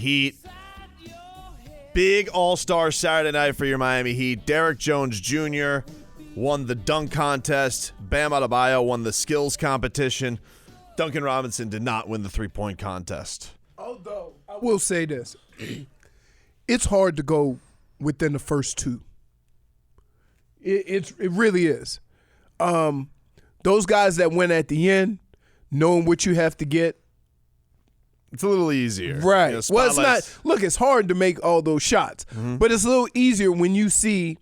Heat. Big all-star Saturday night for your Miami Heat. Derrick Jones Jr. won the dunk contest. Bam Adebayo won the skills competition. Duncan Robinson did not win the three-point contest. Although, I will say this. It's hard to go within the first two. It really is. Those guys that win at the end, knowing what you have to get. It's a little easier. Right. Well, it's not. Look, it's hard to make all those shots. Mm-hmm. But it's a little easier when you see,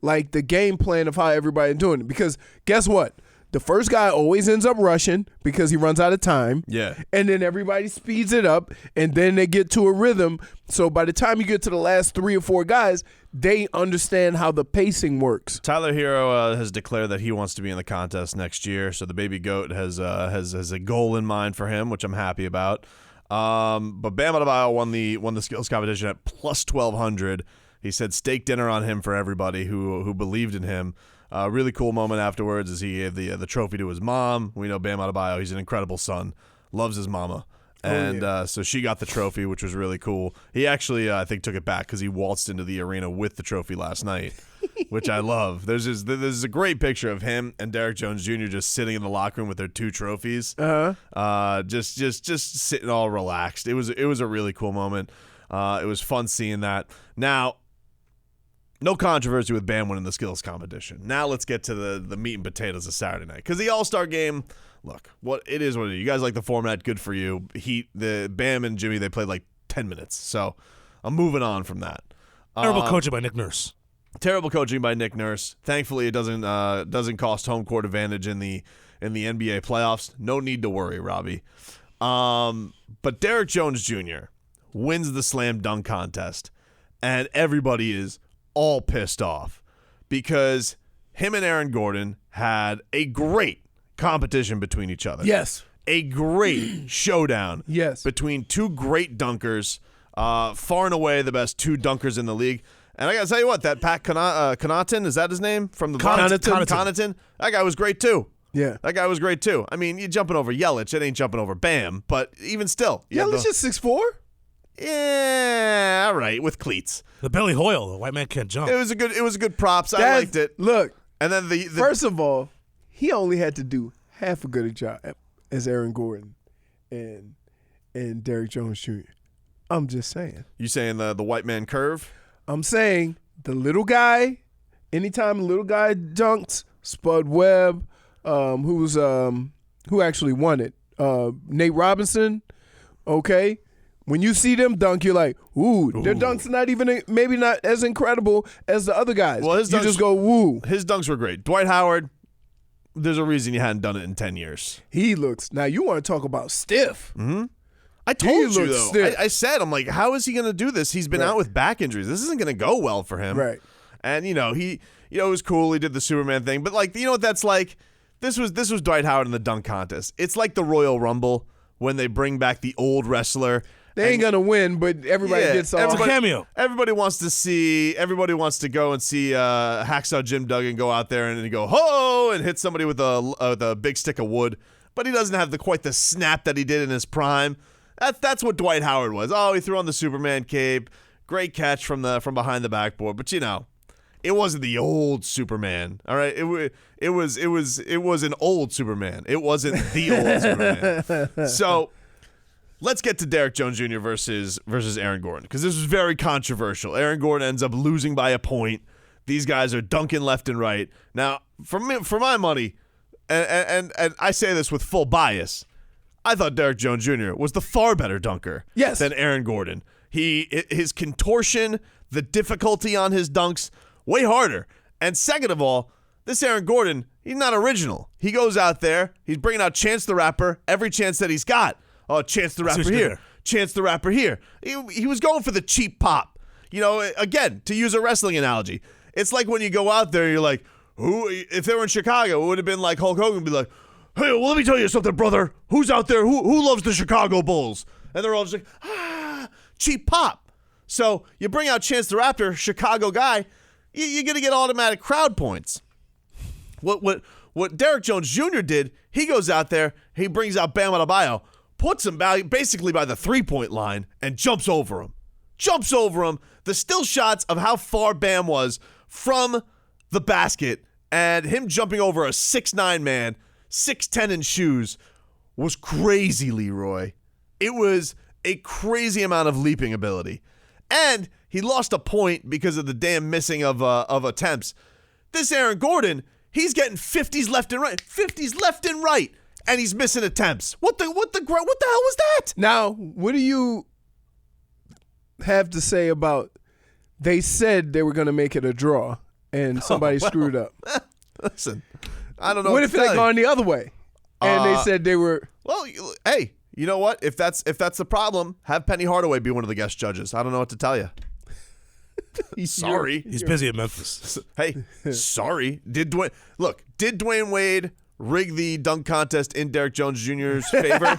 like, the game plan of how everybody's doing it. Because guess what? The first guy always ends up rushing because he runs out of time. Yeah. And then everybody speeds it up, and then they get to a rhythm. So by the time you get to the last 3 or 4 guys, they understand how the pacing works. Tyler Hero has declared that he wants to be in the contest next year. So the baby goat has a goal in mind for him, which I'm happy about. But Bam Adebayo won the skills competition at plus 1,200. He said steak dinner on him for everybody who believed in him. Really cool moment afterwards as he gave the trophy to his mom. We know Bam Adebayo, he's an incredible son, loves his mama. And so she got the trophy, which was really cool. He actually, I think, took it back because he waltzed into the arena with the trophy last night, which I love. There's a great picture of him and Derrick Jones Jr. just sitting in the locker room with their 2 trophies. Just sitting all relaxed. It was a really cool moment. It was fun seeing that. Now, no controversy with Bam winning the skills competition. Now let's get to the meat and potatoes of Saturday night. Because the All-Star game, look, what it is. You guys like the format, good for you. The Bam and Jimmy, they played like 10 minutes. So I'm moving on from that. Terrible coaching by Nick Nurse. Terrible coaching by Nick Nurse. Thankfully, it doesn't cost home court advantage in the NBA playoffs. No need to worry, Robbie. But Derrick Jones Jr. wins the slam dunk contest, and everybody is all pissed off because him and Aaron Gordon had a great competition between each other. Yes. A great showdown. Yes. Between 2 great dunkers, far and away the best 2 dunkers in the league. And I got to tell you what, that Pat Connaughton, is that his name? From the Connaughton. That guy was great too. Yeah. That guy was great too. I mean, you're jumping over Yelich. It ain't jumping over Bam. But even still. Yelich is 6'4"? Yeah, all right, with cleats. The Billy Hoyle, the white man can't jump. It was a good props. I liked it. Look. And then the first of all, he only had to do half a good job as Aaron Gordon and Derrick Jones Jr. I'm just saying. You saying the white man curve? I'm saying the little guy, anytime the little guy dunks, Spud Webb, who actually won it, Nate Robinson, okay? When you see them dunk, you're like, ooh, their dunks maybe not as incredible as the other guys. Well, you just go, woo. His dunks were great. Dwight Howard, there's a reason you hadn't done it in 10 years. He looks, now you want to talk about stiff. Mm-hmm. I told you, though. I said, I'm like, how is he going to do this? He's been out with back injuries. This isn't going to go well for him. Right. And, it was cool. He did the Superman thing. But, like, you know what that's like? This was Dwight Howard in the dunk contest. It's like the Royal Rumble when they bring back the old wrestler. They ain't gonna win, but everybody gets all cameo. Everybody wants to go and see Hacksaw Jim Duggan go out there and go ho and hit somebody with a big stick of wood, but he doesn't have quite the snap that he did in his prime. That's what Dwight Howard was. Oh, he threw on the Superman cape, great catch from behind the backboard, but it wasn't the old Superman. All right, it was an old Superman. It wasn't the old Superman. So. Let's get to Derrick Jones Jr. versus Aaron Gordon, because this was very controversial. Aaron Gordon ends up losing by a point. These guys are dunking left and right. Now, for my money, and I say this with full bias, I thought Derrick Jones Jr. was the far better dunker than Aaron Gordon. His contortion, the difficulty on his dunks, way harder. And second of all, this Aaron Gordon, he's not original. He goes out there, he's bringing out Chance the Rapper every chance that he's got. Oh, Chance the Rapper here. Chance the Rapper here. He was going for the cheap pop. Again, to use a wrestling analogy, it's like when you go out there, you're like, if they were in Chicago, it would have been like Hulk Hogan be like, hey, well, let me tell you something, brother. Who's out there? Who loves the Chicago Bulls? And they're all just like, cheap pop. So you bring out Chance the Rapper, Chicago guy, you're going to get automatic crowd points. What Derrick Jones Jr. did, he goes out there, he brings out Bam Adebayo. puts him basically by the 3-point line, and jumps over him. The still shots of how far Bam was from the basket and him jumping over a 6'9" man, 6'10" in shoes, was crazy, Leroy. It was a crazy amount of leaping ability. And he lost a point because of the damn missing of attempts. This Aaron Gordon, he's getting 50s left and right. And he's missing attempts. What the hell was that? Now, what do you have to say about they said they were going to make it a draw and somebody screwed up? Listen, I don't know. What if it had gone the other way and they said they were? Well, hey, you know what? If that's the problem, have Penny Hardaway be one of the guest judges. I don't know what to tell you. Sorry. He's busy at Memphis. Hey, sorry. Did Dwyane Wade rig the dunk contest in Derrick Jones Jr.'s favor?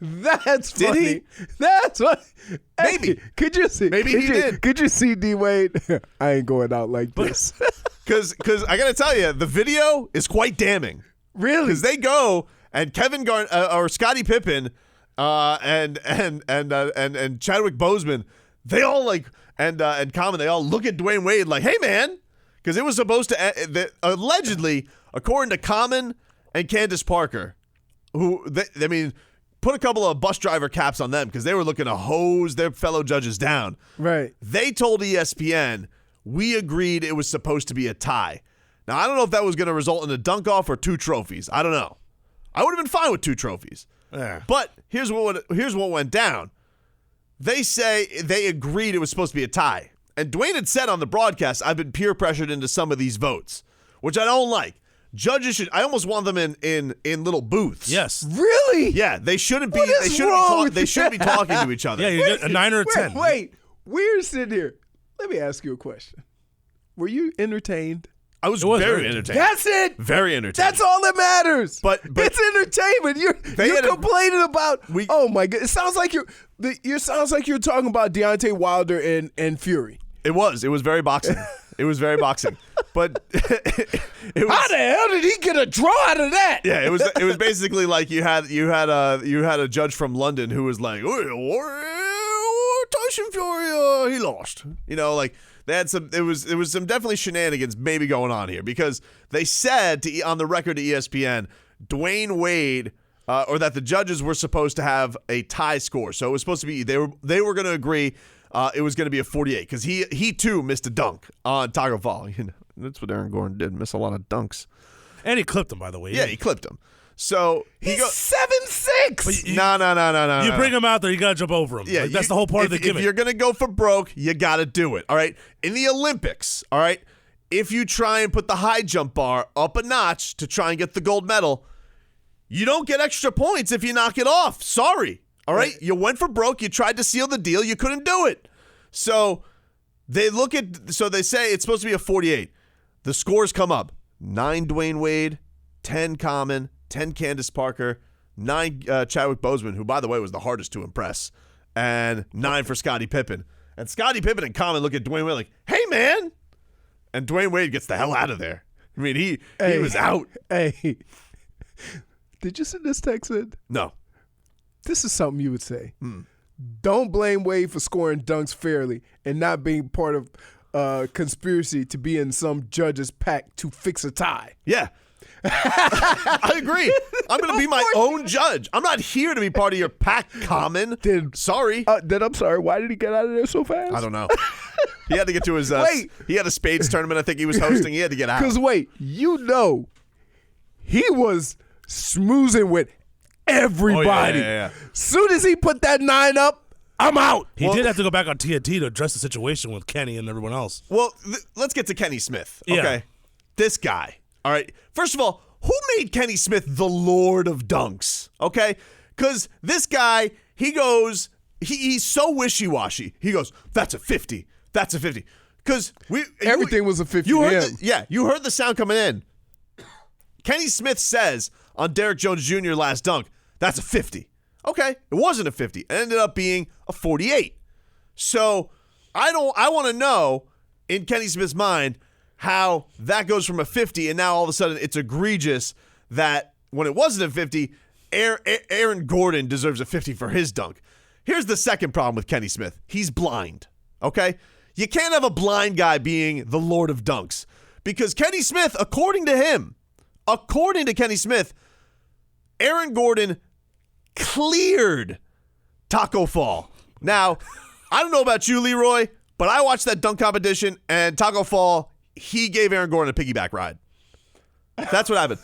That's did funny. He? That's what. Maybe. Hey, could you see? Maybe he did. Could you see D Wade? I ain't going out like this. Because I got to tell you, the video is quite damning. Really? Because they go and Kevin Garnett or Scottie Pippen and Chadwick Boseman, they all and Common, they all look at Dwyane Wade like, hey man, because it was supposed to allegedly, according to Common and Candace Parker, who put a couple of bus driver caps on them because they were looking to hose their fellow judges down. Right. They told ESPN, we agreed it was supposed to be a tie. Now, I don't know if that was going to result in a dunk-off or 2 trophies. I don't know. I would have been fine with 2 trophies. Yeah. But here's what went down. They say they agreed it was supposed to be a tie. And Dwyane had said on the broadcast, I've been peer pressured into some of these votes, which I don't like. Judges should. I almost want them in little booths. Yes. Really? Yeah, they shouldn't be. What is They shouldn't be talking to each other. Yeah, you get a 9 or a 10. Wait. We're sitting here. Let me ask you a question. Were you entertained? I was very very entertained. That's it. Very entertained. That's all that matters. But it's entertainment. You're complaining about. Oh my god! It sounds like you're talking about Deontay Wilder and Fury. It was very boxing. It was very boxing. But it was, how the hell did he get a draw out of that? Yeah, it was basically like you had a judge from London who was like, Tyson Fury, he lost. Like they had some. It was some definitely shenanigans maybe going on here because they said on the record to ESPN, Dwyane Wade. Or that the judges were supposed to have a tie score, so it was supposed to be they were going to agree it was going to be a 48 because he too missed a dunk on Taco Fall. That's what Aaron Gordon did, miss a lot of dunks, and he clipped him by the way. Yeah, he clipped him. So he's 7'6". No. You bring him out there, you got to jump over him. Yeah, that's the whole part of the gimmick. If you're going to go for broke, you got to do it. All right, in the Olympics, all right, if you try and put the high jump bar up a notch to try and get the gold medal. You don't get extra points if you knock it off. Sorry. All right? You went for broke. You tried to seal the deal. You couldn't do it. So they say it's supposed to be a 48. The scores come up. 9 Dwyane Wade, 10 Common, 10 Candace Parker, 9 Chadwick Boseman, who, by the way, was the hardest to impress, and 9 for Scottie Pippen. And Scottie Pippen and Common look at Dwyane Wade like, hey, man. And Dwyane Wade gets the hell out of there. I mean, he was out. Hey. Did you send this text in? No. This is something you would say. Don't blame Wade for scoring dunks fairly and not being part of a conspiracy to be in some judge's pack to fix a tie. Yeah. I agree. I'm going to be my own judge. I'm not here to be part of your pack, Common. Sorry. I'm sorry. Why did he get out of there so fast? I don't know. He had to get to his he had a spades tournament I think he was hosting. He had to get out. Because he was smoozing with everybody. Oh, yeah. Soon as he put that 9 up, I'm out. He did have to go back on TNT to address the situation with Kenny and everyone else. Well, let's get to Kenny Smith. Okay. Yeah. This guy. All right. First of all, who made Kenny Smith the Lord of Dunks? Okay. Because this guy, he goes, he's so wishy-washy. He goes, that's a 50. That's a 50. Because everything was a 50. You heard the sound coming in. Kenny Smith says on Derrick Jones Jr. last dunk, that's a 50. Okay, it wasn't a 50. It ended up being a 48. So I want to know in Kenny Smith's mind how that goes from a 50 and now all of a sudden it's egregious that when it wasn't a 50, Aaron Gordon deserves a 50 for his dunk. Here's the second problem with Kenny Smith. He's blind, okay? You can't have a blind guy being the Lord of Dunks because Kenny Smith, according to Kenny Smith, Aaron Gordon cleared Taco Fall. Now, I don't know about you, Leroy, but I watched that dunk competition, and Taco Fall, he gave Aaron Gordon a piggyback ride. That's what happened.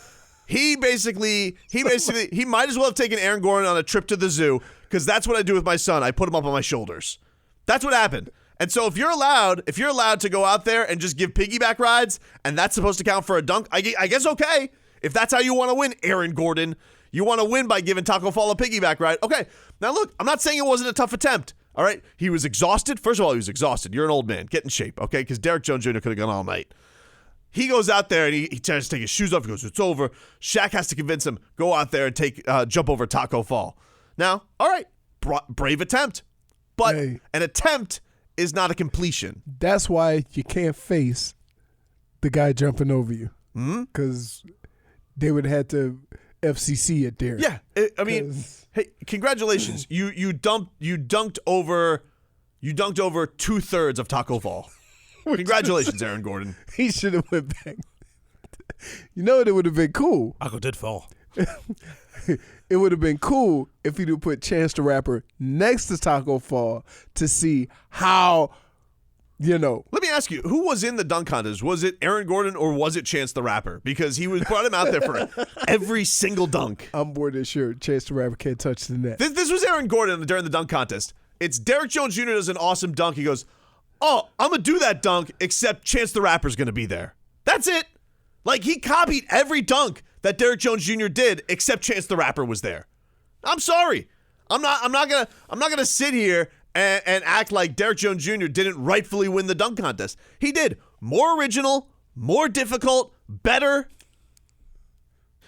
He might as well have taken Aaron Gordon on a trip to the zoo because that's what I do with my son. I put him up on my shoulders. That's what happened. And so if you're allowed to go out there and just give piggyback rides and that's supposed to count for a dunk, I guess okay. If that's how you want to win, Aaron Gordon, you want to win by giving Taco Fall a piggyback ride. Okay. Now look, I'm not saying it wasn't a tough attempt. All right. He was exhausted. First of all, he was exhausted. You're an old man. Get in shape. Okay. Because Derrick Jones Jr. could have gone all night. He goes out there and he tries to take his shoes off. He goes, it's over. Shaq has to convince him, go out there and jump over Taco Fall. Now, all right, brave attempt. But an attempt is not a completion. That's why you can't face the guy jumping over you. Because they would have had to FCC it there. Yeah, I mean, hey, congratulations. You dunked over 2/3 of Taco Fall. Congratulations, Aaron Gordon. He should have went back. You know what? It would have been cool. Taco did fall. It would have been cool if he'd have put Chance the Rapper next to Taco Fall to see how, Let me ask you, who was in the dunk contest? Was it Aaron Gordon or was it Chance the Rapper? Because he brought him out there for every single dunk. I'm more than sure Chance the Rapper can't touch the net. This was Aaron Gordon during the dunk contest. It's Derrick Jones Jr. does an awesome dunk. He goes, oh, I'm going to do that dunk, except Chance the Rapper's going to be there. That's it. Like, he copied every dunk that Derrick Jones Jr. did, except Chance the Rapper was there. I'm sorry. I'm not gonna sit here and act like Derrick Jones Jr. didn't rightfully win the dunk contest. He did. More original, more difficult, better.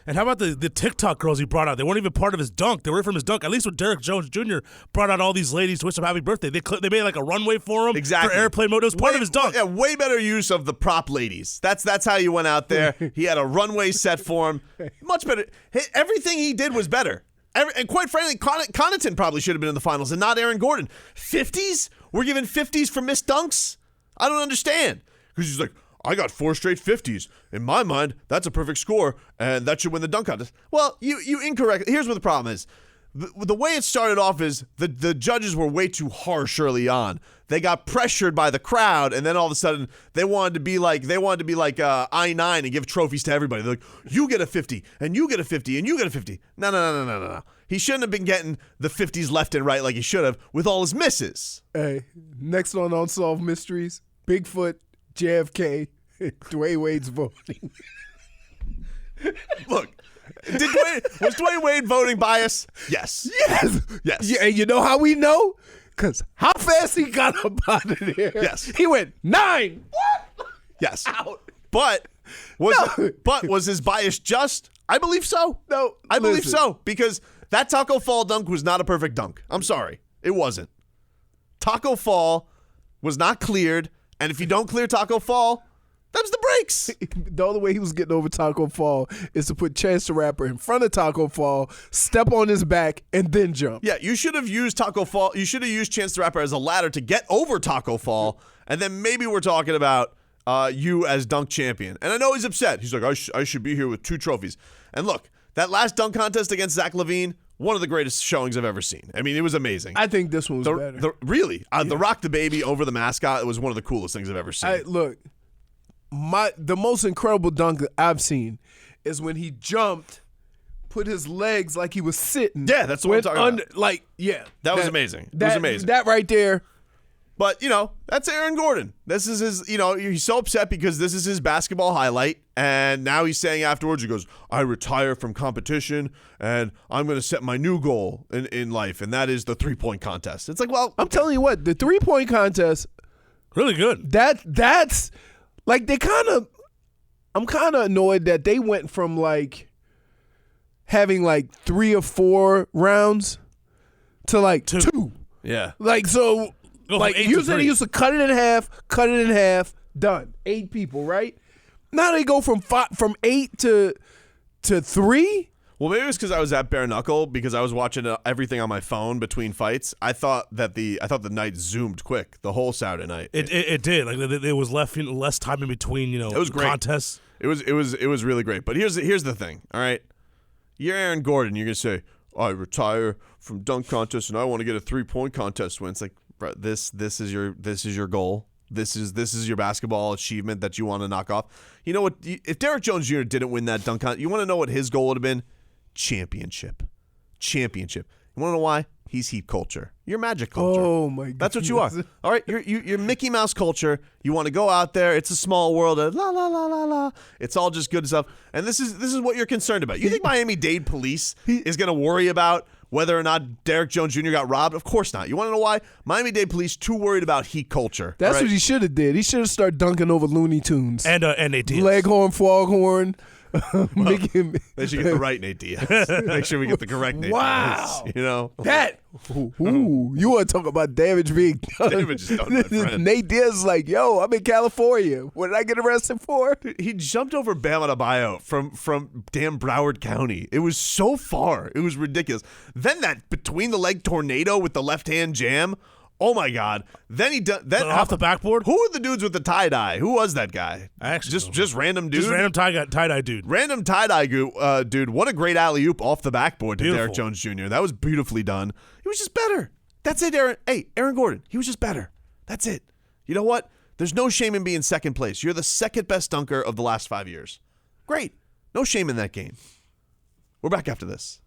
And how about the TikTok girls he brought out? They weren't even part of his dunk. They were from his dunk. At least when Derrick Jones Jr. brought out all these ladies to wish him happy birthday, they made like a runway for him. Exactly. For airplane mode. It was part of his dunk. Yeah, way better use of the prop ladies. That's how you went out there. He had a runway set for him. Much better. Everything he did was better. And quite frankly, Connaughton probably should have been in the finals and not Aaron Gordon. 50s? We're giving 50s for missed dunks? I don't understand. Because he's like, I got 4 straight 50s. In my mind, that's a perfect score, and that should win the dunk contest. Well, you incorrect. Here's what the problem is. The way it started off is the judges were way too harsh early on. They got pressured by the crowd, and then all of a sudden they wanted to be like I-9 and give trophies to everybody. They're like, you get a 50, and you get a 50, and you get a 50. No. He shouldn't have been getting the 50s left and right like he should have with all his misses. Hey, next on Unsolved Mysteries, Bigfoot, JFK, Dwyane Wade's voting. Look, was Dwyane Wade voting bias? Yes. Yeah, and you know how we know? Because how fast he got up out of there. Yes. He went 9. What? Yes. Out. But was his bias just? I believe so. No. I believe so. Because that Taco Fall dunk was not a perfect dunk. I'm sorry. It wasn't. Taco Fall was not cleared. And if you don't clear Taco Fall, them's the breaks. The only way he was getting over Taco Fall is to put Chance the Rapper in front of Taco Fall, step on his back, and then jump. Yeah, you should have used Taco Fall. You should have used Chance the Rapper as a ladder to get over Taco Fall, and then maybe we're talking about you as dunk champion. And I know he's upset. He's like, I should be here with 2 trophies. And look, that last dunk contest against Zach LaVine, one of the greatest showings I've ever seen. I mean, it was amazing. I think this one was better. Really? The Rock the Baby over the mascot was one of the coolest things I've ever seen. Look, the most incredible dunk that I've seen is when he jumped, put his legs like he was sitting. Yeah, that's what I'm talking about. That was amazing. It was amazing. That right there. But, that's Aaron Gordon. This is his, he's so upset because this is his basketball highlight. And now he's saying afterwards, he goes, I retire from competition and I'm going to set my new goal in life. And that is the 3-point contest. It's like, well, I'm telling you what, the 3-point contest. Really good. That's like I'm kind of annoyed that they went from like having like 3 or 4 rounds to like 2. Yeah. Like, so. Like usually they used to cut it in half, done. 8 people, right? Now they go from 8 to 3. Well, maybe it was because I was at Bare Knuckle because I was watching everything on my phone between fights. I thought the night zoomed quick the whole Saturday night. It did. Like there was less time in between. It was great. Contests. It was really great. But here's the thing. All right, you're Aaron Gordon. You're gonna say I retire from dunk contest and I want to get a 3-point contest win. It's like, bro, this is your goal. This is your basketball achievement that you want to knock off. You know what? If Derrick Jones Jr. didn't win that dunk contest, you want to know what his goal would have been? Championship. You want to know why? He's Heat culture. You're Magic culture. Oh my god. That's what you are. All right, you're Mickey Mouse culture. You want to go out there. It's a small world. La la la la la. It's all just good stuff. And this is what you're concerned about. You think Miami-Dade police is going to worry about whether or not Derrick Jones Jr. got robbed? Of course not. You want to know why? Miami-Dade police too worried about Heat culture. That's right? what he should have did. He should have started dunking over Looney Tunes. And Nate Diaz. Leghorn, Foghorn. They should get the right Nate Diaz. Make sure we get the correct Nate Wow. Diaz. You know? That. Ooh, you want to talk about damage being done. Damage is done, my friend. Nate Diaz is like, yo, I'm in California. What did I get arrested for? He jumped over Bam Adebayo from damn Broward County. It was so far. It was ridiculous. Then that between the leg tornado with the left hand jam. Oh my God! Then off the backboard. Who were the dudes with the tie dye? Who was that guy? Actually, just random dude. Just random tie-dye dude. Random tie-dye dude. What a great alley-oop off the backboard to Beautiful. Derrick Jones Jr. That was beautifully done. He was just better. That's it, Aaron. Hey, Aaron Gordon. He was just better. That's it. You know what? There's no shame in being second place. You're the second best dunker of the last 5 years. Great. No shame in that game. We're back after this.